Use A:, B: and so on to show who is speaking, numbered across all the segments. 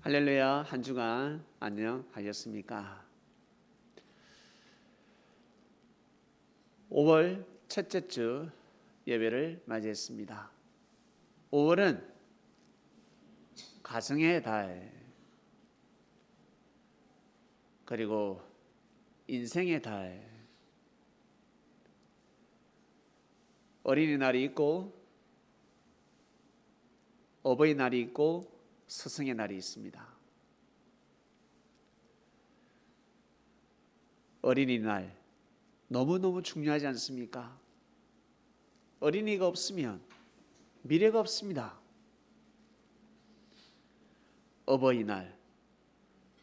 A: 할렐루야. 한 주간 안녕하셨습니까? 5월 첫째 주 예배를 맞이했습니다. 5월은 가정의 달, 그리고 인생의 달, 어린이날이 있고 어버이날이 있고 스승의 날이 있습니다. 어린이날 너무너무 중요하지 않습니까? 어린이가 없으면 미래가 없습니다. 어버이날,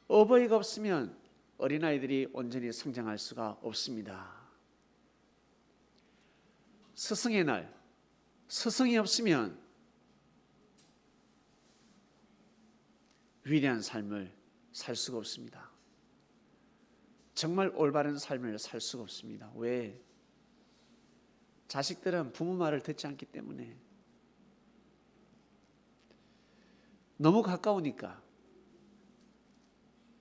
A: 어버이가 없으면 어린아이들이 온전히 성장할 수가 없습니다. 스승의 날, 스승이 없으면 위대한 삶을 살 수가 없습니다. 정말 올바른 삶을 살 수가 없습니다. 왜? 자식들은 부모 말을 듣지 않기 때문에, 너무 가까우니까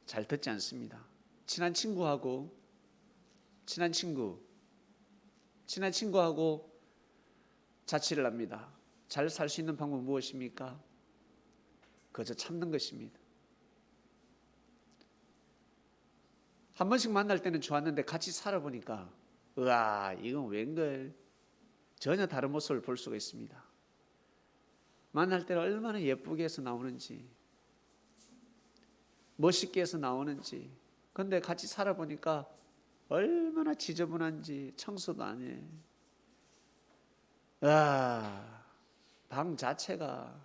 A: 잘 듣지 않습니다. 친한 친구하고 자취를 합니다. 잘 살 수 있는 방법은 무엇입니까? 그저 참는 것입니다. 한 번씩 만날 때는 좋았는데 같이 살아보니까 으아, 이건 웬걸, 전혀 다른 모습을 볼 수가 있습니다. 만날 때는 얼마나 예쁘게 해서 나오는지, 멋있게 해서 나오는지, 근데 같이 살아보니까 얼마나 지저분한지, 청소도 안 해. 방 자체가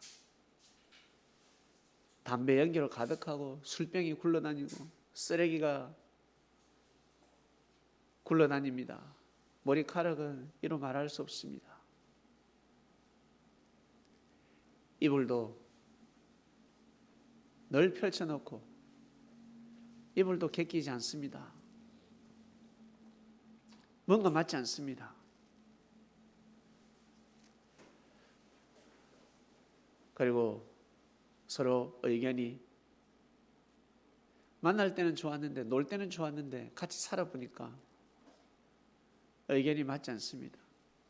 A: 담배 연기로 가득하고 술병이 굴러다니고 쓰레기가 굴러다닙니다. 머리카락은 이루 말할 수 없습니다. 이불도 늘 펼쳐놓고 이불도 개끼지 않습니다. 뭔가 맞지 않습니다. 그리고 서로 의견이, 만날 때는 좋았는데, 놀 때는 좋았는데 같이 살아보니까 의견이 맞지 않습니다.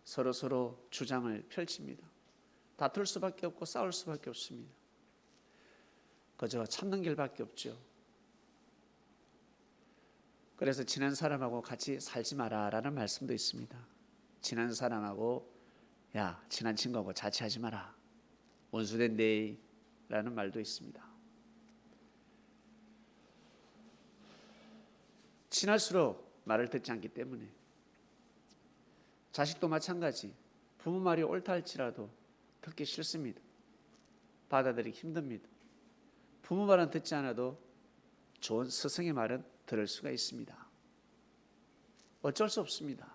A: 서로 주장을 펼칩니다. 다툴 수밖에 없고 싸울 수밖에 없습니다. 그저 참는 길밖에 없죠. 그래서 친한 사람하고 같이 살지 마라 라는 말씀도 있습니다. 친한 사람하고, 야, 친한 친구하고 자취하지 마라, 원수된대 라는 말도 있습니다. 친할수록 말을 듣지 않기 때문에, 자식도 마찬가지, 부모 말이 옳다 할지라도 듣기 싫습니다. 받아들이기 힘듭니다. 부모 말은 듣지 않아도 좋은 스승의 말은 들을 수가 있습니다. 어쩔 수 없습니다.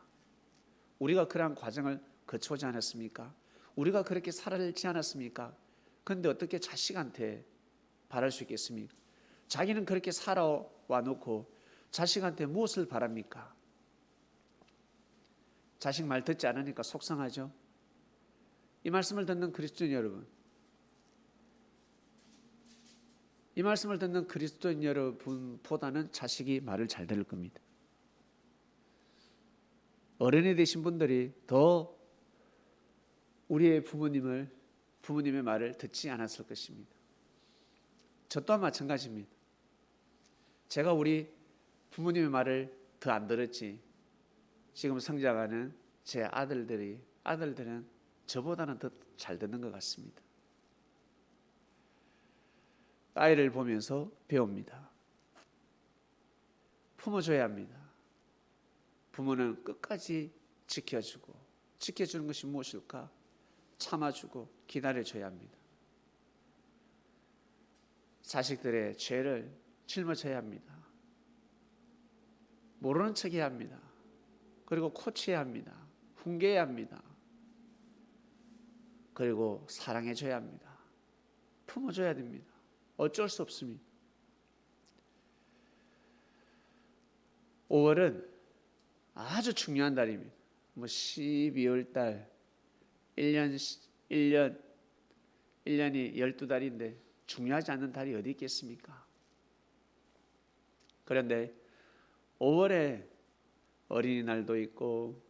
A: 우리가 그러한 과정을 거쳐오지 않았습니까? 우리가 그렇게 살아지 않았습니까? 그런데 어떻게 자식한테 바랄 수 있겠습니까? 자기는 그렇게 살아와 놓고 자식한테 무엇을 바랍니까? 자식 말 듣지 않으니까 속상하죠. 이 말씀을 듣는 그리스도인 여러분, 이 말씀을 듣는 그리스도인 여러분보다는 자식이 말을 잘 들을 겁니다. 어른이 되신 분들이 더 우리의 부모님의 말을 듣지 않았을 것입니다. 저 또한 마찬가지입니다. 제가 우리 부모님의 말을 더 안 들었지, 지금 성장하는 제 아들들은 저보다는 더 잘 듣는 것 같습니다. 아이를 보면서 배웁니다. 품어줘야 합니다. 부모는 끝까지 지켜주는 것이 무엇일까? 참아주고 기다려줘야 합니다. 자식들의 죄를 짊어져야 합니다. 모르는 척해야 합니다. 그리고 코치해야 합니다. 훈계해야 합니다. 그리고 사랑해줘야 합니다. 품어줘야 됩니다. 어쩔 수 없습니다. 5월은 아주 중요한 달입니다. 12월 달, 1년이 12달인데 중요하지 않는 달이 어디 있겠습니까? 그런데 5월에 어린이날도 있고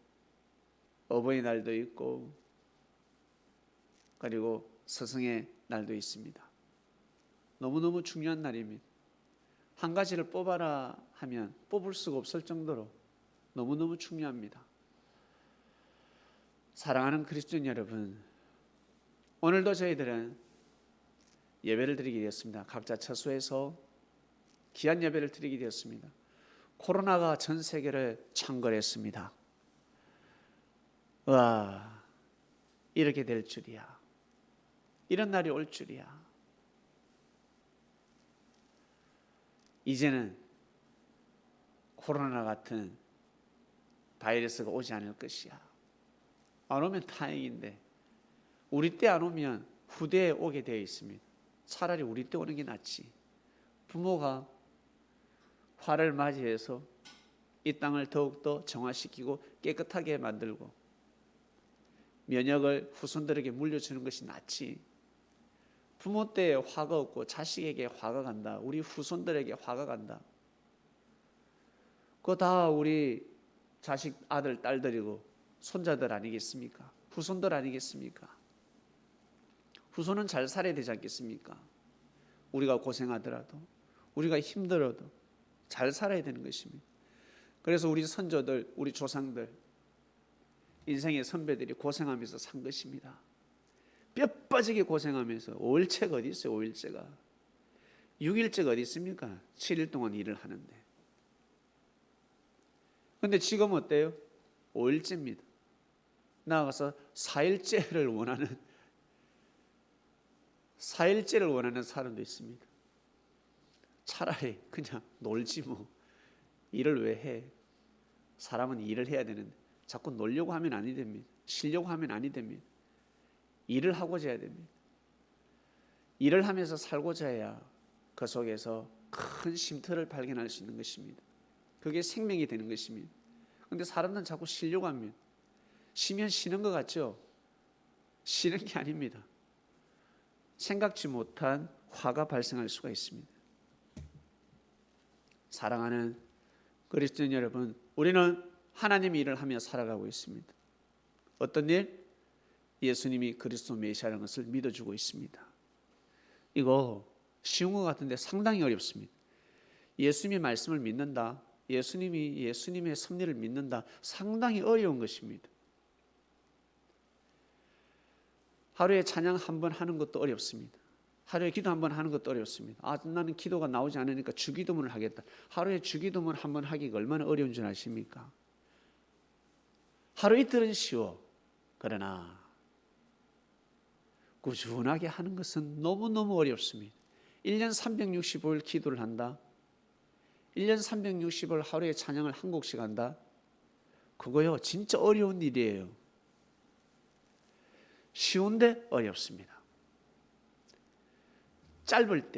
A: 어버이날도 있고 그리고 스승의 날도 있습니다. 너무너무 중요한 날입니다. 한 가지를 뽑아라 하면 뽑을 수가 없을 정도로 너무너무 중요합니다. 사랑하는 그리스도인 여러분, 오늘도 저희들은 예배를 드리게 되었습니다. 각자 처소에서 귀한 예배를 드리게 되었습니다. 코로나가 전 세계를 창궐했습니다. 와, 이렇게 될 줄이야. 이런 날이 올 줄이야. 이제는 코로나 같은 바이러스가 오지 않을 것이야. 안 오면 다행인데 우리 때 안 오면 후대에 오게 되어 있습니다. 차라리 우리 때 오는 게 낫지. 부모가 화를 맞이해서 이 땅을 더욱더 정화시키고 깨끗하게 만들고 면역을 후손들에게 물려주는 것이 낫지. 부모 때에 화가 없고 자식에게 화가 간다. 우리 후손들에게 화가 간다. 그거 다 우리 자식 아들 딸들이고 손자들 아니겠습니까? 후손들 아니겠습니까? 후손은 잘 살아야 되지 않겠습니까? 우리가 고생하더라도 우리가 힘들어도 잘 살아야 되는 것입니다. 그래서 우리 선조들, 우리 조상들, 인생의 선배들이 고생하면서 산 것입니다. 뼈 빠지게 고생하면서 5일째가 어디 있어요? 5일째가 6일째가 어디 있습니까? 7일 동안 일을 하는데. 그런데 지금 어때요? 5일째입니다. 나아가서 4일째를 원하는 사람도 있습니다. 차라리 그냥 놀지 뭐. 일을 왜 해? 사람은 일을 해야 되는데 자꾸 놀려고 하면 아니 됩니다. 쉬려고 하면 아니 됩니다. 일을 하고자 해야 됩니다. 일을 하면서 살고자 해야 그 속에서 큰 쉼터를 발견할 수 있는 것입니다. 그게 생명이 되는 것입니다. 그런데 사람들은 자꾸 쉬려고 합니다. 쉬면 쉬는 것 같죠? 쉬는 게 아닙니다. 생각지 못한 화가 발생할 수가 있습니다. 사랑하는 그리스도인 여러분, 우리는 하나님의 일을 하며 살아가고 있습니다. 어떤 일? 예수님이 그리스도 메시아라는 것을 믿어주고 있습니다. 이거 쉬운 것 같은데 상당히 어렵습니다. 예수님의 말씀을 믿는다, 예수님의 섭리를 믿는다, 상당히 어려운 것입니다. 하루에 찬양 한 번 하는 것도 어렵습니다. 하루에 기도 한 번 하는 것도 어렵습니다. 나는 기도가 나오지 않으니까 주기도문을 하겠다. 하루에 주기도문 한 번 하기가 얼마나 어려운 줄 아십니까? 하루 이틀은 쉬워. 그러나 꾸준하게 하는 것은 너무너무 어렵습니다. 1년 365일 기도를 한다. 1년 365일 하루에 찬양을 한 곡씩 한다. 그거요 진짜 어려운 일이에요. 쉬운데 어렵습니다. 짧을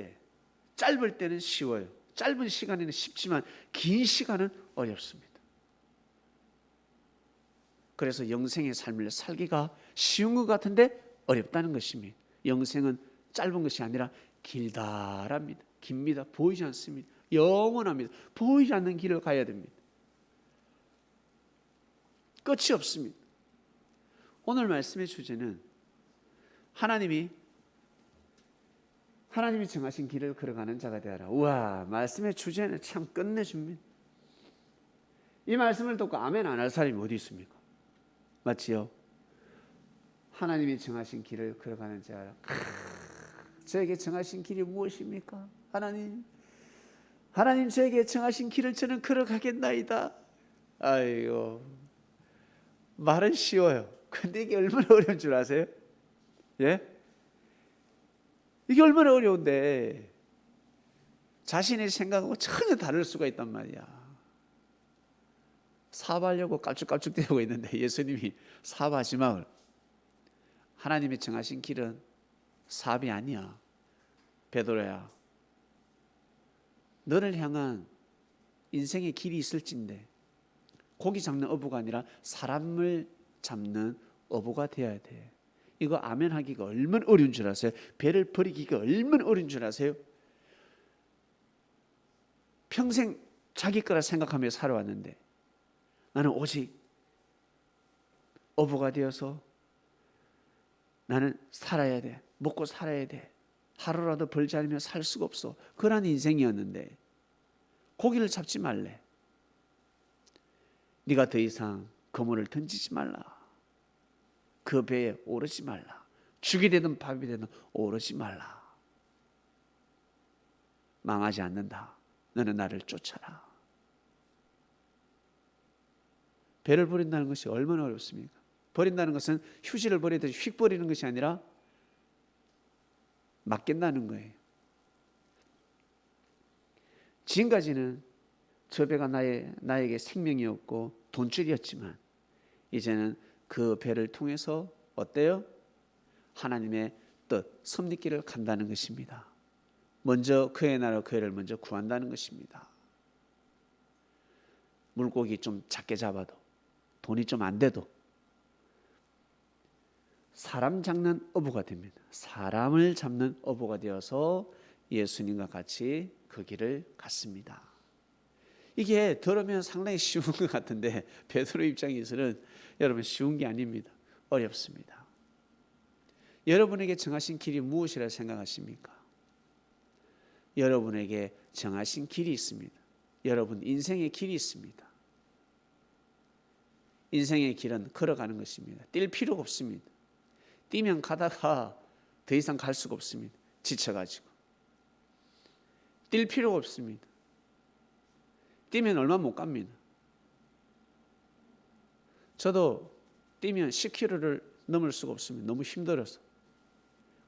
A: 때는 쉬워요. 짧은 시간에는 쉽지만 긴 시간은 어렵습니다. 그래서 영생의 삶을 살기가 쉬운 것 같은데 어렵다는 것입니다. 영생은 짧은 것이 아니라 길다랍니다. 깁니다. 보이지 않습니다. 영원합니다. 보이지 않는 길을 가야 됩니다. 끝이 없습니다. 오늘 말씀의 주제는 하나님이 정하신 길을 걸어가는 자가 되어라. 우와, 말씀의 주제는 참 끝내줍니다. 이 말씀을 듣고 아멘 안 할 사람이 어디 있습니까? 맞지요? 하나님이 정하신 길을 걸어가는 자라. 저에게 정하신 길이 무엇입니까? 하나님 저에게 정하신 길을 저는 걸어가겠나이다. 아이고, 말은 쉬워요. 근데 이게 얼마나 어려운 줄 아세요? 예? 이게 얼마나 어려운데 자신의 생각하고 전혀 다를 수가 있단 말이야. 사업하려고 깝죽깝죽대고 있는데 예수님이 사업하지 마. 하나님이 정하신 길은 사업이 아니야. 베드로야, 너를 향한 인생의 길이 있을진데 고기 잡는 어부가 아니라 사람을 잡는 어부가 되어야 돼. 이거 아멘 하기가 얼마나 어려운 줄 아세요? 배를 버리기가 얼마나 어려운 줄 아세요? 평생 자기 거라 생각하며 살아왔는데 나는 오직 어부가 되어서 나는 살아야 돼. 먹고 살아야 돼. 하루라도 벌지 않으면 살 수가 없어. 그런 인생이었는데 고기를 잡지 말래. 네가 더 이상 그물을 던지지 말라. 그 배에 오르지 말라. 죽이 되든 밥이 되든 오르지 말라. 망하지 않는다. 너는 나를 쫓아라. 배를 버린다는 것이 얼마나 어렵습니까? 버린다는 것은 휴지를 버리듯이 휙 버리는 것이 아니라 맡긴다는 거예요. 지금까지는 저 배가 나에게 생명이었고 돈줄이었지만 이제는 그 배를 통해서 어때요? 하나님의 뜻, 섭리길을 간다는 것입니다. 먼저 그의 나라 그 애를 먼저 구한다는 것입니다. 물고기 좀 작게 잡아도 돈이 좀 안 돼도 사람 잡는 어부가 됩니다. 사람을 잡는 어부가 되어서 예수님과 같이 그 길을 갔습니다. 이게 들으면 상당히 쉬운 것 같은데 베드로 입장에서는 여러분 쉬운 게 아닙니다. 어렵습니다. 여러분에게 정하신 길이 무엇이라 생각하십니까? 여러분에게 정하신 길이 있습니다. 여러분 인생의 길이 있습니다. 인생의 길은 걸어가는 것입니다. 뛸 필요가 없습니다. 뛰면 가다가 더 이상 갈 수가 없습니다. 지쳐가지고. 뛸 필요가 없습니다. 뛰면 얼마 못 갑니다. 저도 뛰면 10km를 넘을 수가 없습니다. 너무 힘들어서.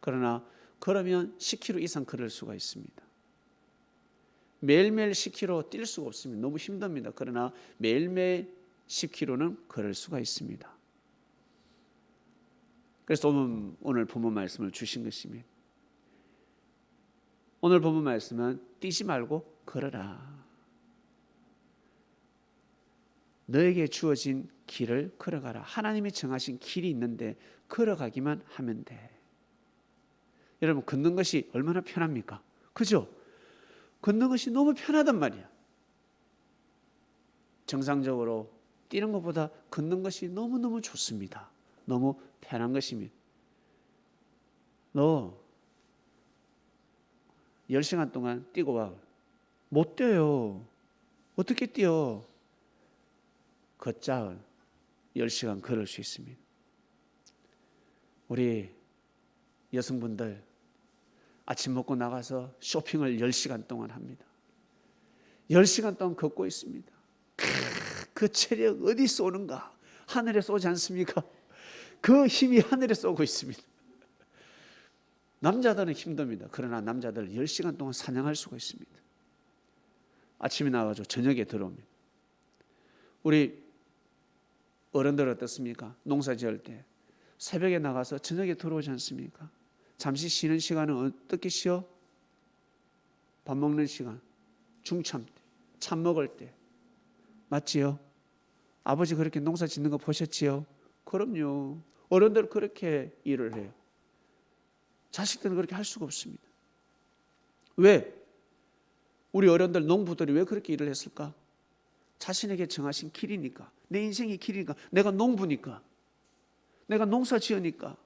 A: 그러나 걸으면 10km 이상 걸을 수가 있습니다. 매일매일 10km 뛸 수가 없습니다. 너무 힘듭니다. 그러나 매일매일 10km는 걸을 수가 있습니다. 그래서 오늘 본문 말씀을 주신 것입니다. 오늘 본문 말씀은 뛰지 말고 걸어라. 너에게 주어진 길을 걸어가라. 하나님이 정하신 길이 있는데 걸어가기만 하면 돼. 여러분 걷는 것이 얼마나 편합니까? 그죠? 걷는 것이 너무 편하단 말이야. 정상적으로 뛰는 것보다 걷는 것이 너무너무 좋습니다. 너무 편한 것입니다. 너 10시간 동안 뛰고 와. 못 뛰어요. 어떻게 뛰어? 걷자 10시간 걸을 수 있습니다. 우리 여성분들 아침 먹고 나가서 쇼핑을 10시간 동안 합니다. 10시간 동안 걷고 있습니다. 그 체력 어디서 오는가? 하늘에서 오지 않습니까? 그 힘이 하늘에 쏘고 있습니다. 남자들은 힘듭니다. 그러나 남자들 10시간 동안 사냥할 수가 있습니다. 아침에 나가서 저녁에 들어옵니다. 우리 어른들 어떻습니까? 농사 지을 때 새벽에 나가서 저녁에 들어오지 않습니까? 잠시 쉬는 시간은 어떻게 쉬어? 밥 먹는 시간, 중참 때, 참 먹을 때. 맞지요? 아버지 그렇게 농사 짓는 거 보셨지요? 그럼요. 어른들 그렇게 일을 해요. 자식들은 그렇게 할 수가 없습니다. 왜? 우리 어른들, 농부들이 왜 그렇게 일을 했을까? 자신에게 정하신 길이니까. 내 인생의 길이니까. 내가 농부니까. 내가 농사 지으니까.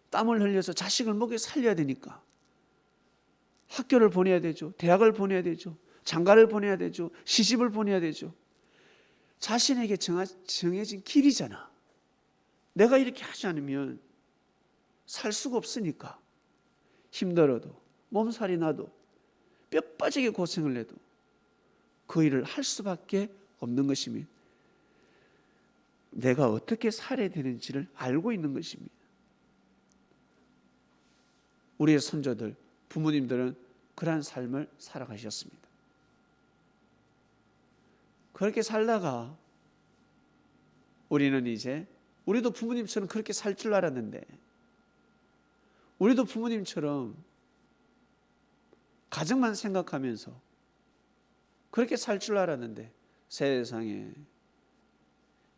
A: 땀을 흘려서 자식을 먹여 살려야 되니까. 학교를 보내야 되죠. 대학을 보내야 되죠. 장가를 보내야 되죠. 시집을 보내야 되죠. 자신에게 정해진 길이잖아. 내가 이렇게 하지 않으면 살 수가 없으니까. 힘들어도 몸살이 나도 뼈 빠지게 고생을 해도 그 일을 할 수밖에 없는 것입니다. 내가 어떻게 살아야 되는지를 알고 있는 것입니다. 우리의 선조들, 부모님들은 그러한 삶을 살아가셨습니다. 그렇게 살다가 우리는 이제 우리도 부모님처럼 그렇게 살 줄 알았는데 우리도 부모님처럼 가정만 생각하면서 그렇게 살 줄 알았는데 세상에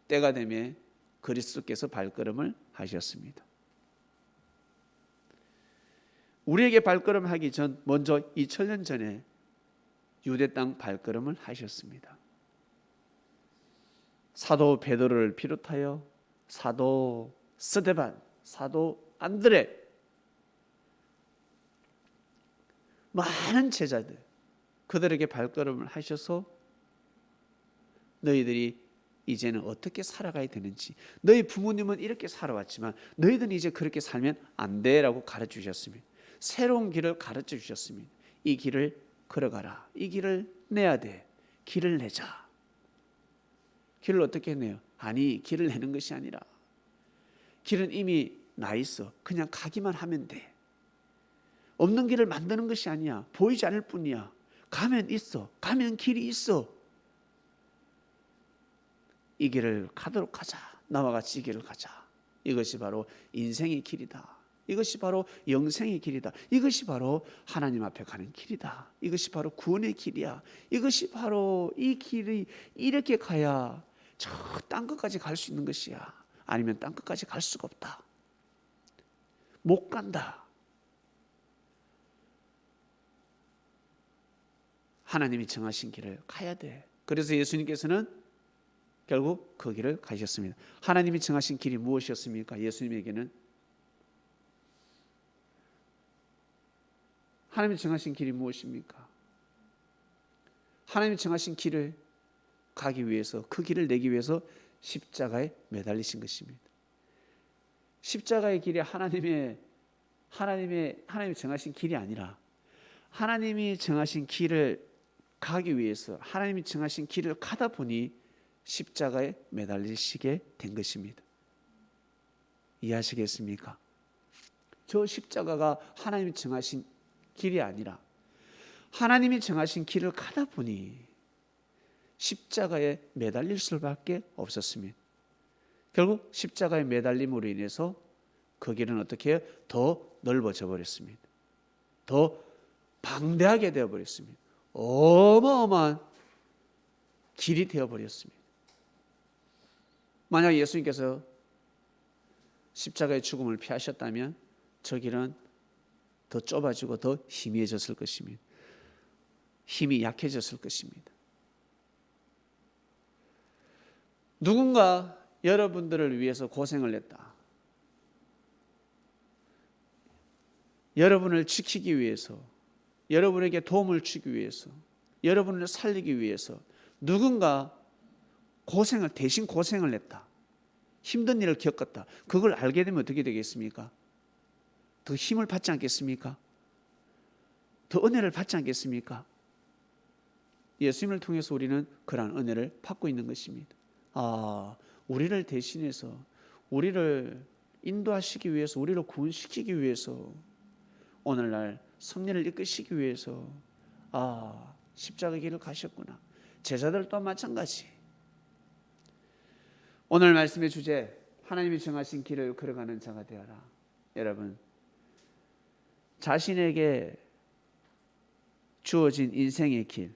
A: 때가 되면 그리스도께서 발걸음을 하셨습니다. 우리에게 발걸음하기 전 먼저 2000년 전에 유대 땅 발걸음을 하셨습니다. 사도 베드로를 비롯하여 사도 스데반, 사도 안드레, 많은 제자들, 그들에게 발걸음을 하셔서 너희들이 이제는 어떻게 살아가야 되는지, 너희 부모님은 이렇게 살아왔지만 너희들은 이제 그렇게 살면 안 돼라고 가르쳐 주셨습니다. 새로운 길을 가르쳐 주셨습니다. 이 길을 걸어가라. 이 길을 내야 돼. 길을 내자. 길을 어떻게 내요? 아니, 길을 내는 것이 아니라 길은 이미 나 있어. 그냥 가기만 하면 돼. 없는 길을 만드는 것이 아니야. 보이지 않을 뿐이야. 가면 있어. 가면 길이 있어. 이 길을 가도록 하자. 나와 같이 이 길을 가자. 이것이 바로 인생의 길이다. 이것이 바로 영생의 길이다. 이것이 바로 하나님 앞에 가는 길이다. 이것이 바로 구원의 길이야. 이것이 바로 이 길이 이렇게 가야 저 땅끝까지 갈 수 있는 것이야. 아니면 땅끝까지 갈 수가 없다. 못 간다. 하나님이 정하신 길을 가야 돼. 그래서 예수님께서는 결국 그 길을 가셨습니다. 하나님이 정하신 길이 무엇이었습니까? 예수님에게는 하나님이 정하신 길이 무엇입니까? 하나님이 정하신 길을 가기 위해서, 그 길을 내기 위해서 십자가에 매달리신 것입니다. 십자가의 길이 하나님이 정하신 길이 아니라 하나님이 정하신 길을 가기 위해서 하나님이 정하신 길을 가다 보니 십자가에 매달리시게 된 것입니다. 이해하시겠습니까? 저 십자가가 하나님이 정하신 길이 아니라 하나님이 정하신 길을 가다 보니 십자가에 매달릴 수밖에 없었습니다. 결국 십자가에 매달림으로 인해서 그 길은 어떻게 해요? 더 넓어져 버렸습니다. 더 방대하게 되어버렸습니다. 어마어마한 길이 되어버렸습니다. 만약 예수님께서 십자가의 죽음을 피하셨다면 저 길은 더 좁아지고 더 희미해졌을 것입니다. 힘이 약해졌을 것입니다. 누군가 여러분들을 위해서 고생을 했다. 여러분을 지키기 위해서, 여러분에게 도움을 주기 위해서, 여러분을 살리기 위해서 누군가 대신 고생을 했다. 힘든 일을 겪었다. 그걸 알게 되면 어떻게 되겠습니까? 더 힘을 받지 않겠습니까? 더 은혜를 받지 않겠습니까? 예수님을 통해서 우리는 그러한 은혜를 받고 있는 것입니다. 우리를 대신해서, 우리를 인도하시기 위해서, 우리를 구원시키기 위해서, 오늘날 섭리를 이끄시기 위해서 십자가 길을 가셨구나. 제자들 또한 마찬가지. 오늘 말씀의 주제, 하나님이 정하신 길을 걸어가는 자가 되어라. 여러분, 자신에게 주어진 인생의 길,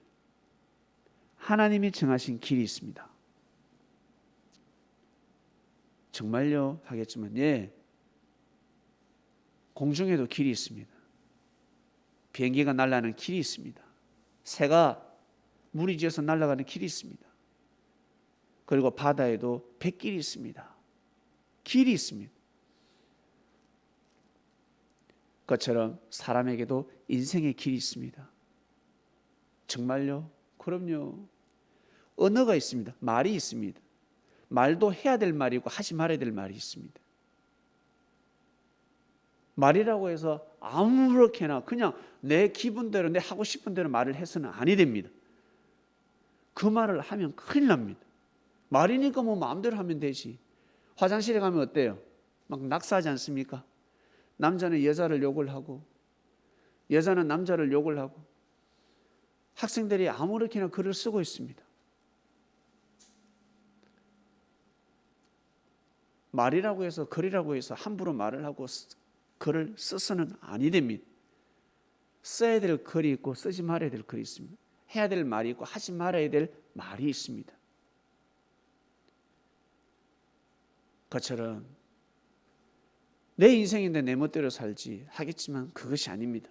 A: 하나님이 정하신 길이 있습니다. 정말요? 하겠지만 공중에도 길이 있습니다. 비행기가 날아가는 길이 있습니다. 새가 무리지어서 날아가는 길이 있습니다. 그리고 바다에도 뱃길이 있습니다. 길이 있습니다. 그것처럼 사람에게도 인생의 길이 있습니다. 정말요? 그럼요. 언어가 있습니다. 말이 있습니다. 말도 해야 될 말이 있고 하지 말아야 될 말이 있습니다. 말이라고 해서 아무렇게나 그냥 내 기분대로, 내 하고 싶은 대로 말을 해서는 아니 됩니다. 그 말을 하면 큰일 납니다. 말이니까 뭐 마음대로 하면 되지. 화장실에 가면 어때요? 막 낙사하지 않습니까? 남자는 여자를 욕을 하고 여자는 남자를 욕을 하고 학생들이 아무렇게나 글을 쓰고 있습니다. 말이라고 해서, 글이라고 해서 함부로 말을 하고 글을 써서는 아니 됩니다. 써야 될 글이 있고 쓰지 말아야 될 글이 있습니다. 해야 될 말이 있고 하지 말아야 될 말이 있습니다. 것처럼 내 인생인데 내 멋대로 살지 하겠지만 그것이 아닙니다.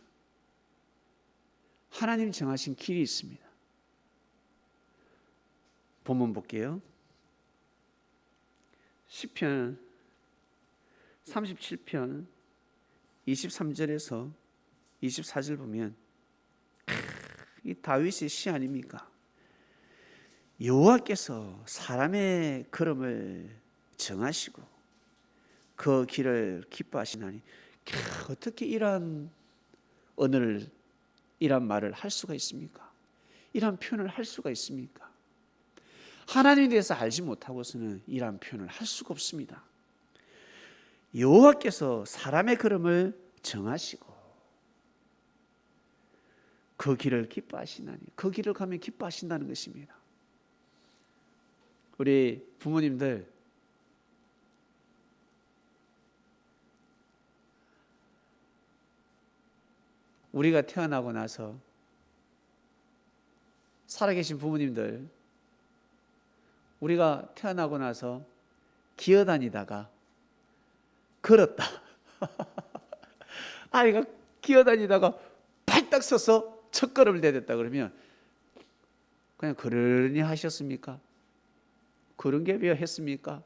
A: 하나님 정하신 길이 있습니다. 본문 볼게요. 시편 37편 23절에서 24절 보면 이 다윗의 시 아닙니까? 여호와께서 사람의 걸음을 정하시고 그 길을 기뻐하시나니, 어떻게 이러한 언어를, 이러한 말을 할 수가 있습니까? 이러한 표현을 할 수가 있습니까? 하나님에 대해서 알지 못하고서는 이러한 표현을 할 수가 없습니다. 여호와께서 사람의 걸음을 정하시고 그 길을 기뻐하시나니, 그 길을 가면 기뻐하신다는 것입니다. 우리 부모님들, 우리가 태어나고 나서 살아계신 부모님들, 우리가 태어나고 나서 기어다니다가 걸었다. 아이가 기어다니다가 발딱 서서 첫걸음을 내딛다 그러면 그냥 그러니 하셨습니까? 그런 게 왜 했습니까?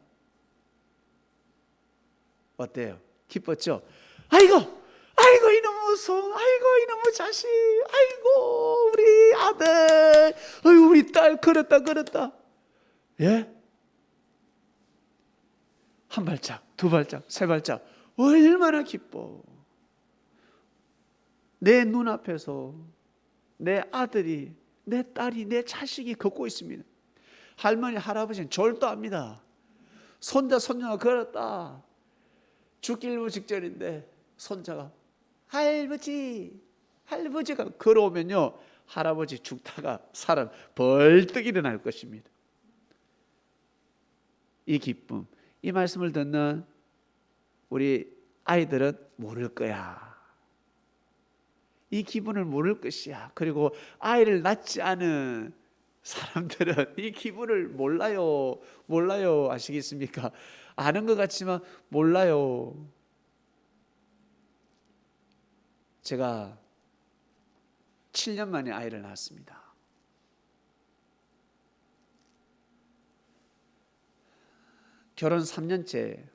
A: 어때요? 기뻤죠? 아이고 이놈의 손, 아이고 이놈의 자식, 아이고 우리 아들, 아이고 우리 딸 걸었다. 예? 한 발짝, 두 발짝, 세 발짝, 얼마나 기뻐. 내 눈앞에서 내 아들이, 내 딸이, 내 자식이 걷고 있습니다. 할머니, 할아버지는 졸도합니다. 손자, 손녀가 걸었다. 죽기 일보 직전인데 손자가 할아버지가 걸어오면요, 할아버지 죽다가 사람 벌떡 일어날 것입니다. 이 기쁨, 이 말씀을 듣는 우리 아이들은 모를 거야. 이 기분을 모를 것이야. 그리고 아이를 낳지 않은 사람들은 이 기분을 몰라요. 아시겠습니까? 아는 것 같지만 몰라요. 제가 7년 만에 아이를 낳았습니다. 결혼 3년째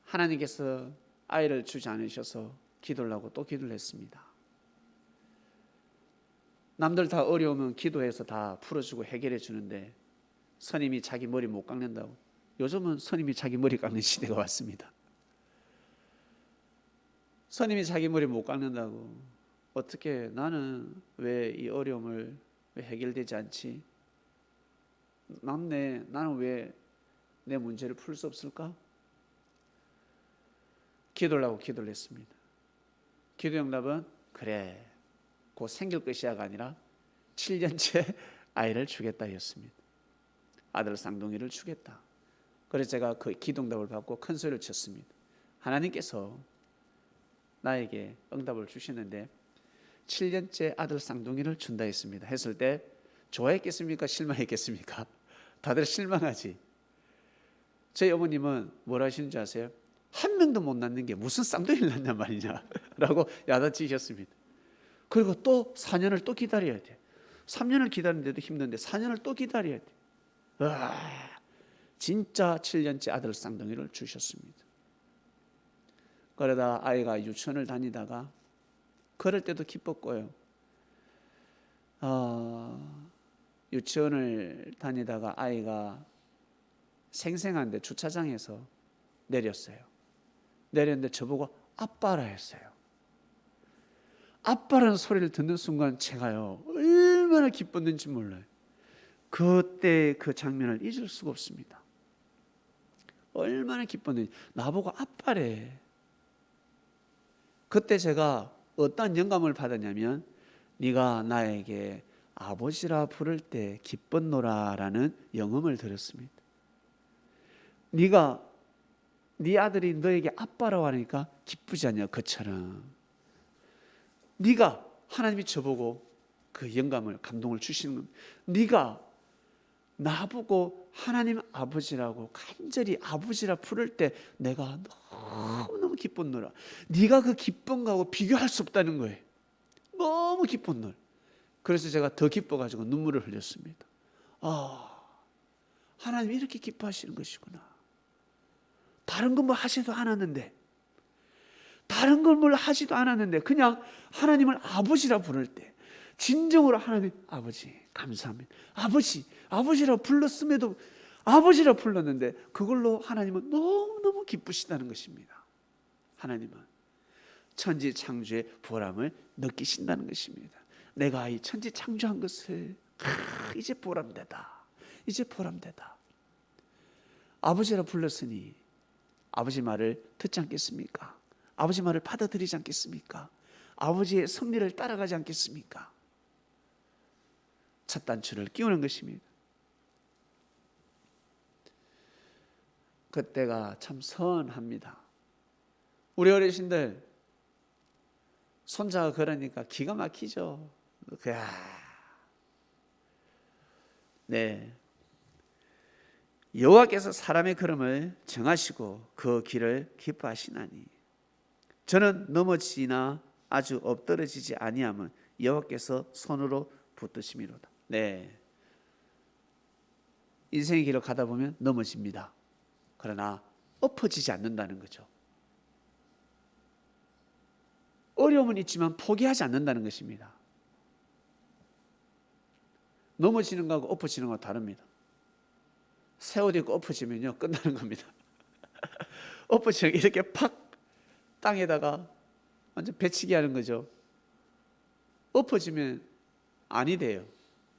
A: 하나님께서 아이를 주지 않으셔서 기도를 하고 또 기도를 했습니다. 남들 다 어려우면 기도해서 다 풀어주고 해결해 주는데 스님이 자기 머리 못 깎는다고, 요즘은 스님이 자기 머리 깎는 시대가 왔습니다. 스님이 자기 머리 못 깎는다고, 어떻게 나는 왜 이 어려움을 왜 해결되지 않지? 나는 왜 내 문제를 풀 수 없을까? 기도를 하고 기도를 했습니다. 기도 응답은 그래, 곧 생길 것이야가 아니라 7년째 아이를 주겠다였습니다. 아들 쌍둥이를 주겠다. 그래서 제가 그 기도 응답을 받고 큰 소리를 쳤습니다. 하나님께서 나에게 응답을 주시는데 7년째 아들 쌍둥이를 준다 했습니다. 했을 때 좋아했겠습니까? 실망했겠습니까? 다들 실망하지. 저희 어머님은 뭘 하시는지 아세요? 한 명도 못 낳는 게 무슨 쌍둥이를 낳냐 말이냐 라고 야단치셨습니다. 그리고 또 4년을 또 기다려야 돼. 3년을 기다리는데도 힘든데 4년을 또 기다려야 돼. 진짜 7년째 아들 쌍둥이를 주셨습니다. 그러다 아이가 유치원을 다니다가 그럴 때도 기뻤고요. 유치원을 다니다가 아이가 생생한데 주차장에서 내렸어요. 내렸는데 저보고 아빠라 했어요. 아빠라는 소리를 듣는 순간 제가요, 얼마나 기뻤는지 몰라요. 그때 그 장면을 잊을 수가 없습니다. 얼마나 기뻤는지. 나보고 아빠래. 그때 제가 어떤 영감을 받았냐면, 네가 나에게 아버지라 부를 때 기뻤노라라는 영음을 들었습니다. 네가 네 아들이 너에게 아빠라고 하니까 기쁘지 않냐? 그처럼 네가, 하나님이 저보고 그 영감을, 감동을 주시는 겁니다. 네가 나보고 하나님 아버지라고 간절히 아버지라 부를 때 내가 너무너무 기쁜 노라. 네가 그 기쁜 거하고 비교할 수 없다는 거예요. 너무 기쁜 노래. 그래서 제가 더 기뻐가지고 눈물을 흘렸습니다. 하나님이 이렇게 기뻐하시는 것이구나. 다른 건 뭐 하지도 않았는데, 다른 걸 뭘 하지도 않았는데 그냥 하나님을 아버지라 부를 때 진정으로 하나님 아버지 감사합니다. 아버지라 불렀음에도 아버지라 불렀는데 그걸로 하나님은 너무너무 기쁘시다는 것입니다. 하나님은 천지 창조의 보람을 느끼신다는 것입니다. 내가 이 천지 창조한 것을 이제 보람되다. 이제 보람되다. 아버지라 불렀으니 아버지 말을 듣지 않겠습니까? 아버지 말을 받아들이지 않겠습니까? 아버지의 섭리를 따라가지 않겠습니까? 첫 단추를 끼우는 것입니다. 그때가 참 선합니다. 우리 어르신들 손자가 그러니까 기가 막히죠. 네. 여호와께서 사람의 걸음을 정하시고 그 길을 기뻐하시나니 저는 넘어지나 아주 엎드러지지 아니함은 여호와께서 손으로 붙드심이로다. 네. 인생의 길을 가다 보면 넘어집니다. 그러나 엎어지지 않는다는 거죠. 어려움은 있지만 포기하지 않는다는 것입니다. 넘어지는 거하고 엎어지는 거하고 다릅니다. 새 옷 입고 엎어지면요 끝나는 겁니다. 엎어지는 이렇게 팍 땅에다가 완전 배치기 하는 거죠. 엎어지면 아니 돼요.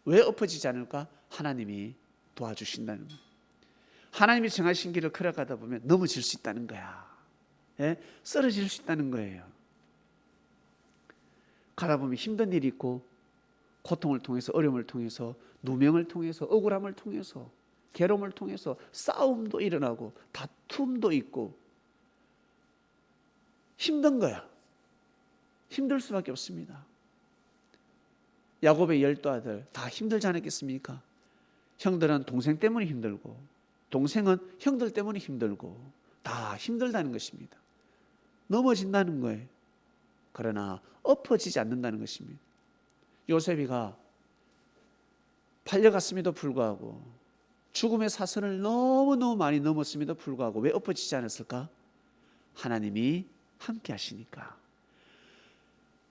A: 왜 엎어지지 않을까? 하나님이 도와주신다는 거예요. 하나님이 정하신 길을 걸어가다 보면 넘어질 수 있다는 거야. 예? 쓰러질 수 있다는 거예요. 가다 보면 힘든 일이 있고 고통을 통해서 어려움을 통해서 누명을 통해서 억울함을 통해서 괴로움을 통해서 싸움도 일어나고 다툼도 있고 힘든 거야. 힘들 수밖에 없습니다. 야곱의 12 아들 다 힘들지 않았겠습니까? 형들은 동생 때문에 힘들고 동생은 형들 때문에 힘들고 다 힘들다는 것입니다. 넘어진다는 거예요. 그러나 엎어지지 않는다는 것입니다. 요셉이가 팔려갔음에도 불구하고 죽음의 사선을 너무너무 많이 넘었음에도 불구하고 왜 엎어지지 않았을까? 하나님이 함께 하시니까.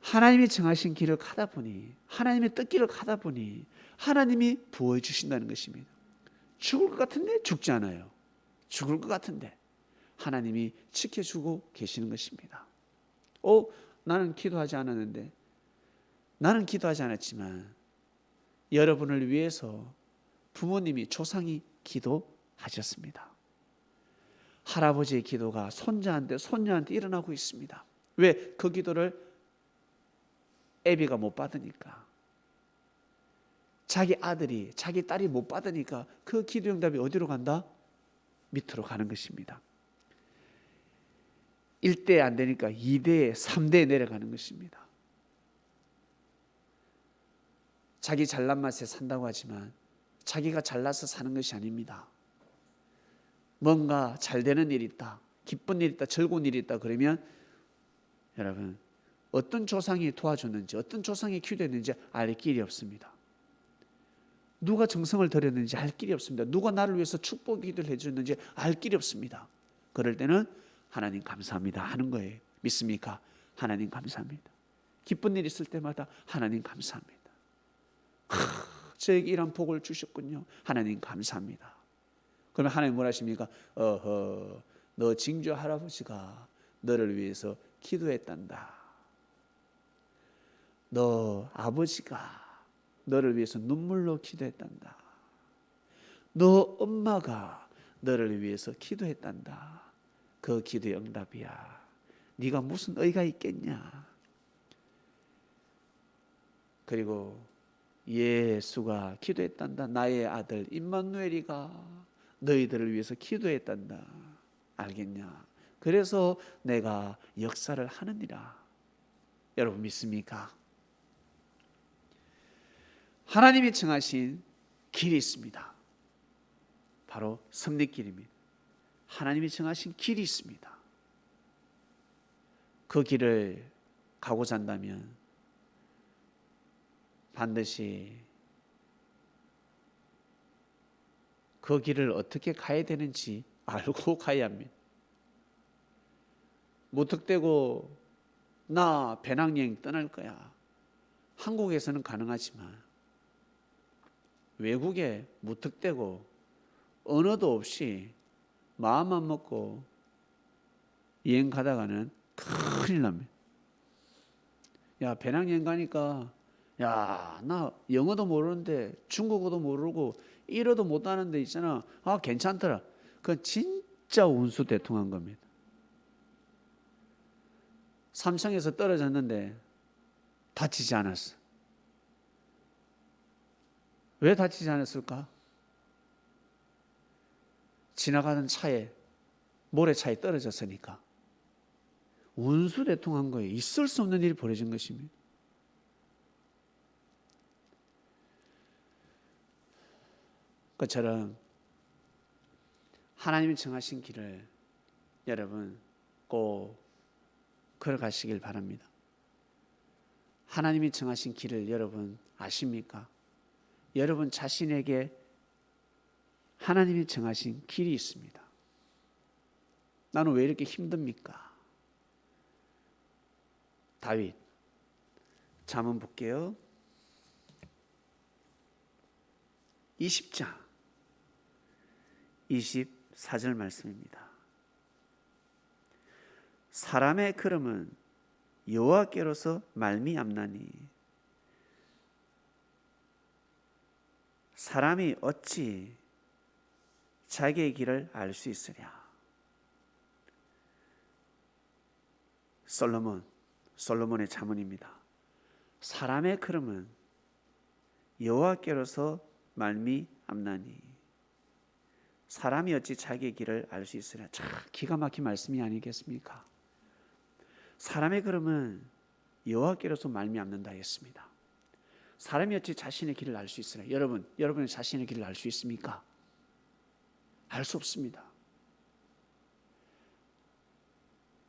A: 하나님이 정하신 길을 가다 보니 하나님의 뜻길을 가다 보니 하나님이 보호해 주신다는 것입니다. 죽을 것 같은데 죽지 않아요. 죽을 것 같은데 하나님이 지켜주고 계시는 것입니다. 나는 기도하지 않았는데 나는 기도하지 않았지만 여러분을 위해서 부모님이 조상이 기도하셨습니다. 할아버지의 기도가 손자한테 손녀한테 일어나고 있습니다. 왜? 그 기도를 애비가 못 받으니까 자기 아들이 자기 딸이 못 받으니까 그 기도 응답이 어디로 간다? 밑으로 가는 것입니다. 1대 안 되니까 2대 3대 내려가는 것입니다. 자기 잘난 맛에 산다고 하지만 자기가 잘나서 사는 것이 아닙니다. 뭔가 잘 되는 일이 있다, 기쁜 일이 있다, 즐거운 일이 있다 그러면 여러분 어떤 조상이 도와줬는지 어떤 조상이 기도했는지 알 길이 없습니다. 누가 정성을 들였는지 알 길이 없습니다. 누가 나를 위해서 축복 기도를 해주는지 알 길이 없습니다. 그럴 때는 하나님 감사합니다 하는 거예요. 믿습니까? 하나님 감사합니다. 기쁜 일 있을 때마다 하나님 감사합니다. 저에게 이런 복을 주셨군요. 하나님 감사합니다. 그러면 하나님 뭐라 하십니까? 너 징조 할아버지가 너를 위해서 기도했단다. 너 아버지가 너를 위해서 눈물로 기도했단다. 너 엄마가 너를 위해서 기도했단다. 그 기도의 응답이야. 네가 무슨 의가 있겠냐. 그리고 예수가 기도했단다. 나의 아들 임마누엘이가 너희들을 위해서 기도했단다. 알겠냐. 그래서 내가 역사를 하느니라. 여러분 믿습니까? 하나님이 정하신 길이 있습니다. 바로 섭리길입니다. 하나님이 정하신 길이 있습니다. 그 길을 가고자 한다면 반드시 그 길을 어떻게 가야 되는지 알고 가야 합니다. 무턱대고 나 배낭여행 떠날 거야. 한국에서는 가능하지만 외국에 무턱대고 언어도 없이 마음만 먹고 여행 가다가는 큰일 납니다. 야, 배낭여행 가니까 야, 나 영어도 모르는데 중국어도 모르고 일어도 못하는 데 있잖아. 아, 괜찮더라. 그건 진짜 운수대통한 겁니다. 삼성에서 떨어졌는데 다치지 않았어. 왜 다치지 않았을까? 지나가는 차에 모래차에 떨어졌으니까. 운수대통한 거예요. 있을 수 없는 일이 벌어진 것입니다. 그처럼 하나님이 정하신 길을 여러분 꼭 걸어가시길 바랍니다. 하나님이 정하신 길을 여러분 아십니까? 여러분 자신에게 하나님이 정하신 길이 있습니다. 나는 왜 이렇게 힘듭니까? 다윗 잠언 볼게요. 20장 24절 말씀입니다. 사람의 걸음은 여호와께로서 말미암나니 사람이 어찌 자기의 길을 알 수 있으랴. 솔로몬의 잠언입니다. 사람의 걸음은 여호와께로서 말미암나니 사람이 어찌 자기의 길을 알 수 있으랴. 참 기가 막힌 말씀이 아니겠습니까? 사람의 걸음은 여호와께로서 말미암는다 했습니다. 사람이 어찌 자신의 길을 알 수 있으랴. 여러분의 자신의 길을 알 수 있습니까? 알 수 없습니다.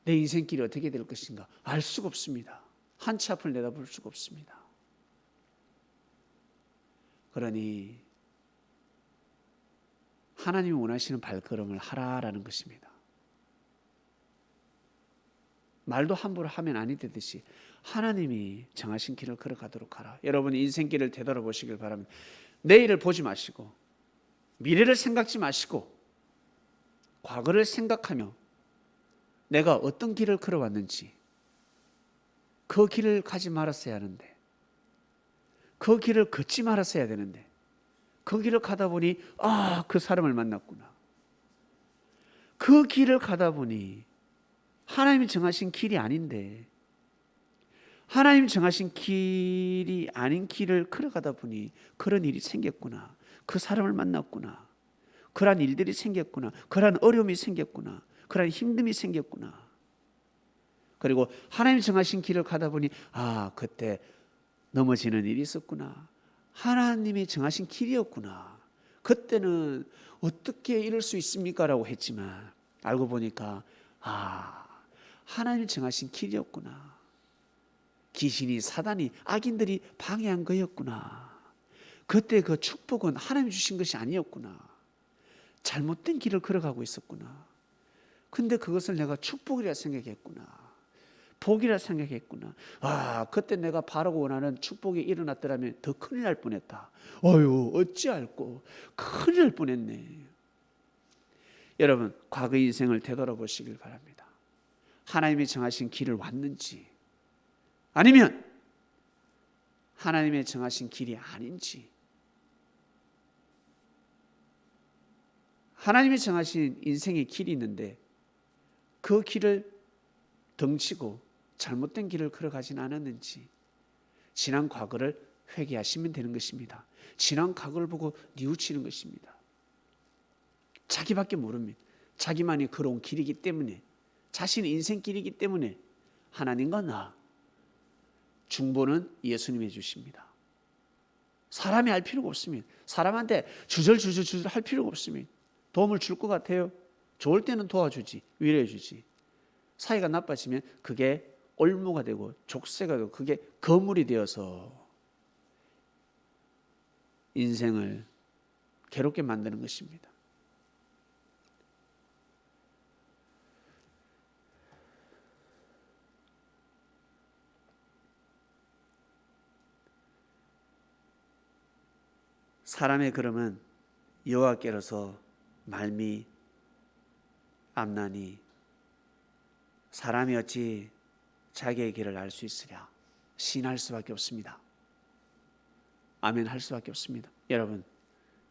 A: 내 인생길이 어떻게 될 것인가 알 수가 없습니다. 한 치 앞을 내다볼 수가 없습니다. 그러니 하나님이 원하시는 발걸음을 하라라는 것입니다. 말도 함부로 하면 아니 되듯이 하나님이 정하신 길을 걸어가도록 하라. 여러분 인생길을 되돌아보시길 바랍니다. 내일을 보지 마시고 미래를 생각지 마시고 과거를 생각하며 내가 어떤 길을 걸어왔는지 그 길을 가지 말았어야 하는데 그 길을 걷지 말았어야 되는데 그 길을 가다 보니 그 사람을 만났구나. 그 길을 가다 보니 하나님이 정하신 길이 아닌데 하나님이 정하신 길이 아닌 길을 걸어가다 보니 그런 일이 생겼구나. 그 사람을 만났구나. 그러한 일들이 생겼구나. 그러한 어려움이 생겼구나. 그러한 힘듦이 생겼구나. 그리고 하나님이 정하신 길을 가다 보니 그때 넘어지는 일이 있었구나. 하나님이 정하신 길이었구나. 그때는 어떻게 이럴 수 있습니까? 라고 했지만 알고 보니까 하나님이 정하신 길이었구나. 귀신이 사단이 악인들이 방해한 거였구나. 그때 그 축복은 하나님이 주신 것이 아니었구나. 잘못된 길을 걸어가고 있었구나. 근데 그것을 내가 축복이라 생각했구나. 복이라 생각했구나. 그때 내가 바라고 원하는 축복이 일어났더라면 더 큰일 날 뻔했다. 어찌할꼬 큰일 날 뻔했네. 여러분 과거 인생을 되돌아보시길 바랍니다. 하나님이 정하신 길을 왔는지 아니면 하나님의 정하신 길이 아닌지, 하나님이 정하신 인생의 길이 있는데 그 길을 덩치고 잘못된 길을 걸어가진 않았는지 지난 과거를 회개하시면 되는 것입니다. 지난 과거를 보고 뉘우치는 것입니다. 자기밖에 모릅니다. 자기만이 걸어온 길이기 때문에, 자신의 인생길이기 때문에 하나님과 나 중보는 예수님이 해주십니다. 사람이 할 필요가 없습니다. 사람한테 주절 할 필요가 없습니다. 도움을 줄 것 같아요? 좋을 때는 도와주지, 위로해주지. 사이가 나빠지면 그게 올무가 되고 족쇄가 되고 그게 거물이 되어서 인생을 괴롭게 만드는 것입니다. 사람의 걸음은 여호와께로서 말미 암나니 사람이 어찌 자기의 길을 알 수 있으랴. 신할 수밖에 없습니다. 아멘 할 수밖에 없습니다. 여러분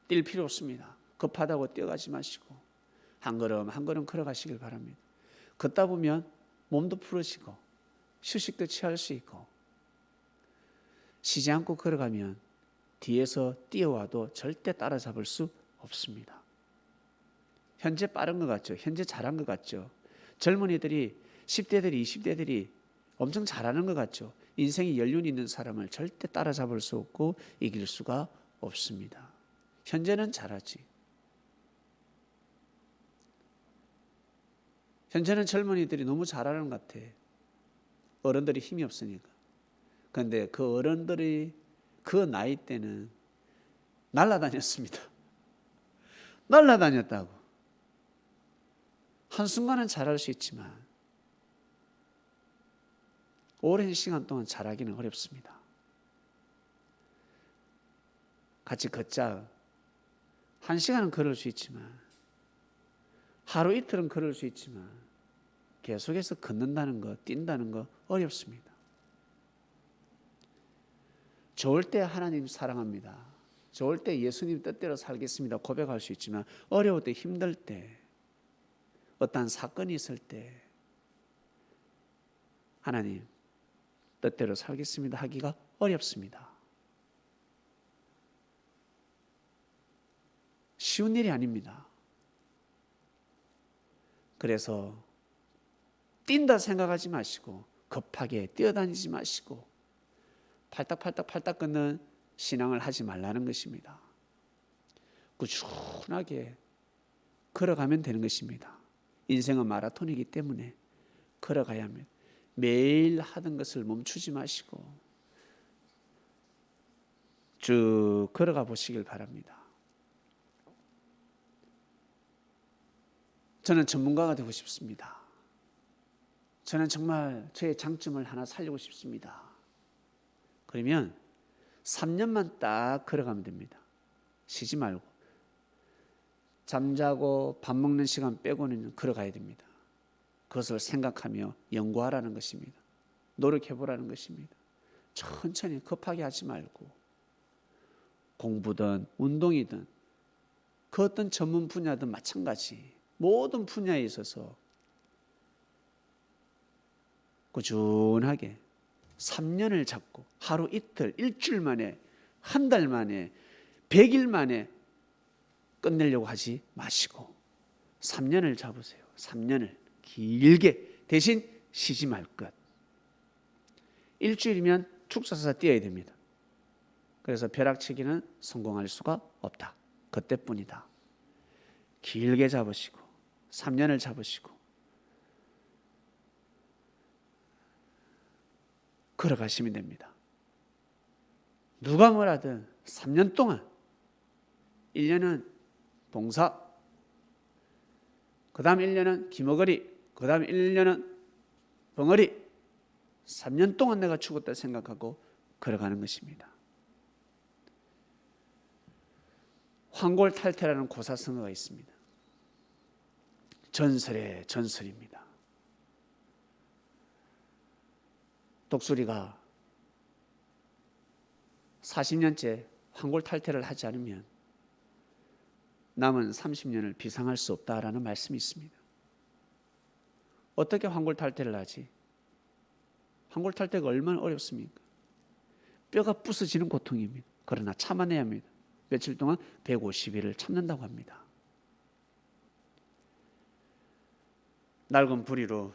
A: 뛸 필요 없습니다. 급하다고 뛰어가지 마시고 한 걸음 한 걸음 걸어가시길 바랍니다. 걷다 보면 몸도 풀어지고 휴식도 취할 수 있고 쉬지 않고 걸어가면 뒤에서 뛰어와도 절대 따라잡을 수 없습니다. 현재 빠른 것 같죠? 현재 잘한 것 같죠? 젊은이들이 10대들이 20대들이 엄청 잘하는 것 같죠? 인생에 연륜 있는 사람을 절대 따라잡을 수 없고 이길 수가 없습니다. 현재는 잘하지. 현재는 젊은이들이 너무 잘하는 것 같아. 어른들이 힘이 없으니까. 그런데 그 어른들이 그 나이 때는 날아다녔습니다. 날아다녔다고. 한순간은 잘할 수 있지만 오랜 시간 동안 잘하기는 어렵습니다. 같이 걷자. 1시간은 걸을 수 있지만 하루 이틀은 걸을 수 있지만 계속해서 걷는다는 거, 뛴다는 거 어렵습니다. 좋을 때 하나님 사랑합니다. 좋을 때 예수님 뜻대로 살겠습니다. 고백할 수 있지만 어려울 때, 힘들 때, 어떠한 사건이 있을 때 하나님 뜻대로 살겠습니다 하기가 어렵습니다. 쉬운 일이 아닙니다. 그래서 뛴다 생각하지 마시고 급하게 뛰어다니지 마시고 팔딱팔딱 걷는 신앙을 하지 말라는 것입니다. 꾸준하게 걸어가면 되는 것입니다. 인생은 마라톤이기 때문에 걸어가야 합니다. 매일 하던 것을 멈추지 마시고 쭉 걸어가 보시길 바랍니다. 저는 전문가가 되고 싶습니다. 저는 정말 저의 장점을 하나 살리고 싶습니다. 그러면 3년만 딱 걸어가면 됩니다. 쉬지 말고 잠자고 밥 먹는 시간 빼고는 걸어가야 됩니다. 그것을 생각하며 연구하라는 것입니다. 노력해보라는 것입니다. 천천히 급하게 하지 말고 공부든 운동이든 그 어떤 전문 분야든 마찬가지 모든 분야에 있어서 꾸준하게 3년을 잡고 하루 이틀, 일주일 만에, 한 달 만에, 100일 만에 끝내려고 하지 마시고 3년을 잡으세요. 3년을 길게 대신 쉬지 말 것. 일주일이면 축 써서 뛰어야 됩니다. 그래서 벼락치기는 성공할 수가 없다. 그때뿐이다. 길게 잡으시고 3년을 잡으시고 걸어가시면 됩니다. 누가 뭐라든 3년 동안 1년은 봉사, 그 다음 1년은 기머거리, 그 다음 1년은 벙어리 3년 동안 내가 죽었다 생각하고 걸어가는 것입니다. 황골탈퇴라는 고사성어가 있습니다. 전설의 전설입니다. 독수리가 40년째 황골탈퇴를 하지 않으면 남은 30년을 비상할 수 없다라는 말씀이 있습니다. 어떻게 황골탈퇴를 하지? 황골탈퇴가 얼마나 어렵습니까? 뼈가 부서지는 고통입니다. 그러나 참아내야 합니다. 며칠 동안 150일을 참는다고 합니다. 낡은 부리로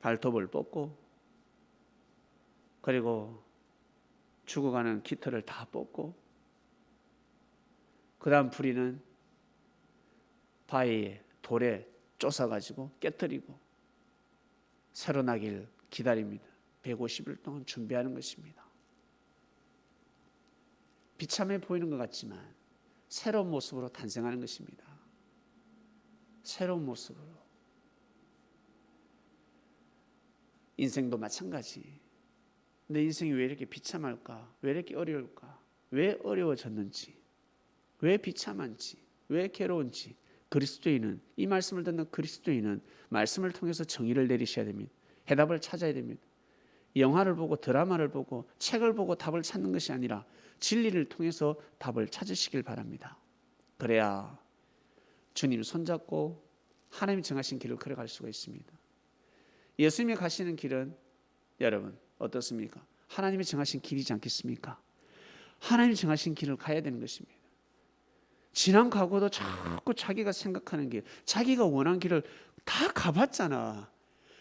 A: 발톱을 뽑고 그리고 죽어가는 깃털을 다 뽑고 그 다음 부리는 바위에 돌에 쫓아가지고 깨뜨리고 새로 나길 기다립니다. 150일 동안 준비하는 것입니다. 비참해 보이는 것 같지만 새로운 모습으로 탄생하는 것입니다. 새로운 모습으로. 인생도 마찬가지. 내 인생이 왜 이렇게 비참할까? 왜 이렇게 어려울까? 왜 어려워졌는지, 왜 비참한지, 왜 괴로운지 그리스도인은, 이 말씀을 듣는 그리스도인은 말씀을 통해서 정의를 내리셔야 됩니다. 해답을 찾아야 됩니다. 영화를 보고 드라마를 보고 책을 보고 답을 찾는 것이 아니라 진리를 통해서 답을 찾으시길 바랍니다. 그래야 주님 손잡고 하나님이 정하신 길을 걸어갈 수가 있습니다. 예수님이 가시는 길은 여러분 어떻습니까? 하나님이 정하신 길이지 않겠습니까? 하나님이 정하신 길을 가야 되는 것입니다. 지난 과거도 자꾸 자기가 생각하는 길, 자기가 원하는 길을 다 가봤잖아.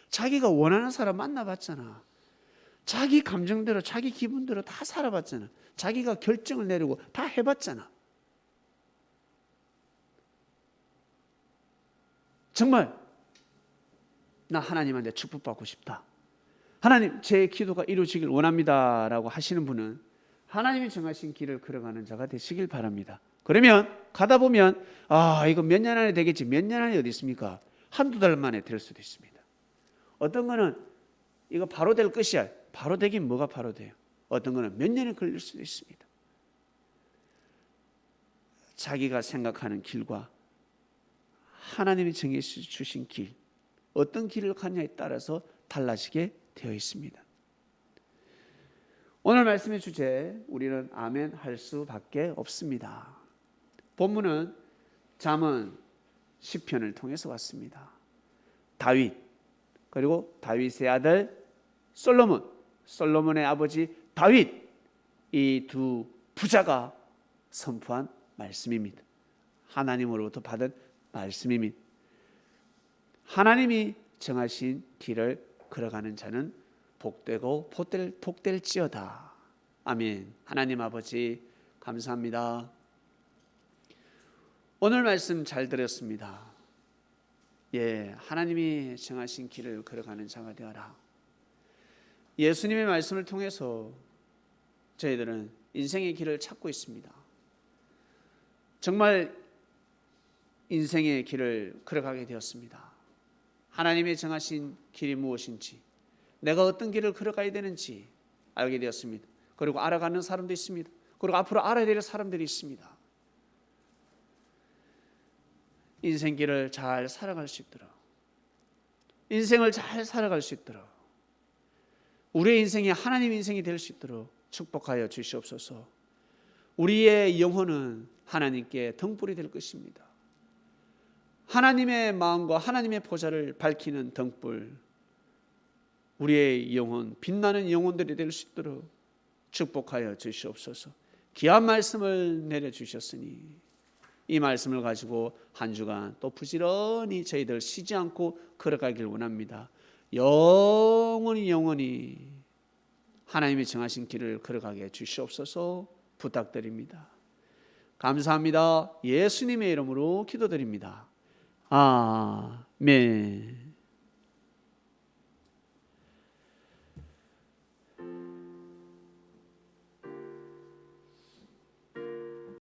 A: 자기가 원하는 사람 만나봤잖아. 자기 감정대로 자기 기분대로 다 살아봤잖아. 자기가 결정을 내리고 다 해봤잖아. 정말 나 하나님한테 축복받고 싶다, 하나님 제 기도가 이루어지길 원합니다 라고 하시는 분은 하나님이 정하신 길을 걸어가는 자가 되시길 바랍니다. 그러면 가다 보면 이거 몇 년 안에 되겠지. 몇 년 안에 어디 있습니까? 한두 달 만에 될 수도 있습니다. 어떤 거는 이거 바로 될 것이야. 바로 되긴 뭐가 바로 돼요. 어떤 거는 몇 년이 걸릴 수도 있습니다. 자기가 생각하는 길과 하나님이 정해 주신 길, 어떤 길을 가냐에 따라서 달라지게 되어 있습니다. 오늘 말씀의 주제, 우리는 아멘 할 수밖에 없습니다. 본문은 잠언 시편을 통해서 왔습니다. 다윗, 그리고 다윗의 아들 솔로몬, 솔로몬의 아버지 다윗, 이 두 부자가 선포한 말씀입니다. 하나님으로부터 받은 말씀입니다. 하나님이 정하신 길을 걸어가는 자는 복되고 복될지어다. 아멘. 하나님 아버지 감사합니다. 오늘 말씀 잘 들었습니다. 하나님이 정하신 길을 걸어가는 자가 되어라. 예수님의 말씀을 통해서 저희들은 인생의 길을 찾고 있습니다. 정말 인생의 길을 걸어가게 되었습니다. 하나님의 정하신 길이 무엇인지, 내가 어떤 길을 걸어가야 되는지 알게 되었습니다. 그리고 알아가는 사람도 있습니다. 그리고 앞으로 알아야 될 사람들이 있습니다. 인생길을 잘 살아갈 수 있도록, 인생을 잘 살아갈 수 있도록, 우리의 인생이 하나님 인생이 될 수 있도록 축복하여 주시옵소서. 우리의 영혼은 하나님께 등불이 될 것입니다. 하나님의 마음과 하나님의 보좌를 밝히는 등불, 우리의 영혼, 빛나는 영혼들이 될 수 있도록 축복하여 주시옵소서. 귀한 말씀을 내려주셨으니 이 말씀을 가지고 한 주간 또 부지런히 저희들 쉬지 않고 걸어가길 원합니다. 영원히 하나님이 정하신 길을 걸어가게 주시옵소서 부탁드립니다. 감사합니다. 예수님의 이름으로 기도드립니다. 아멘.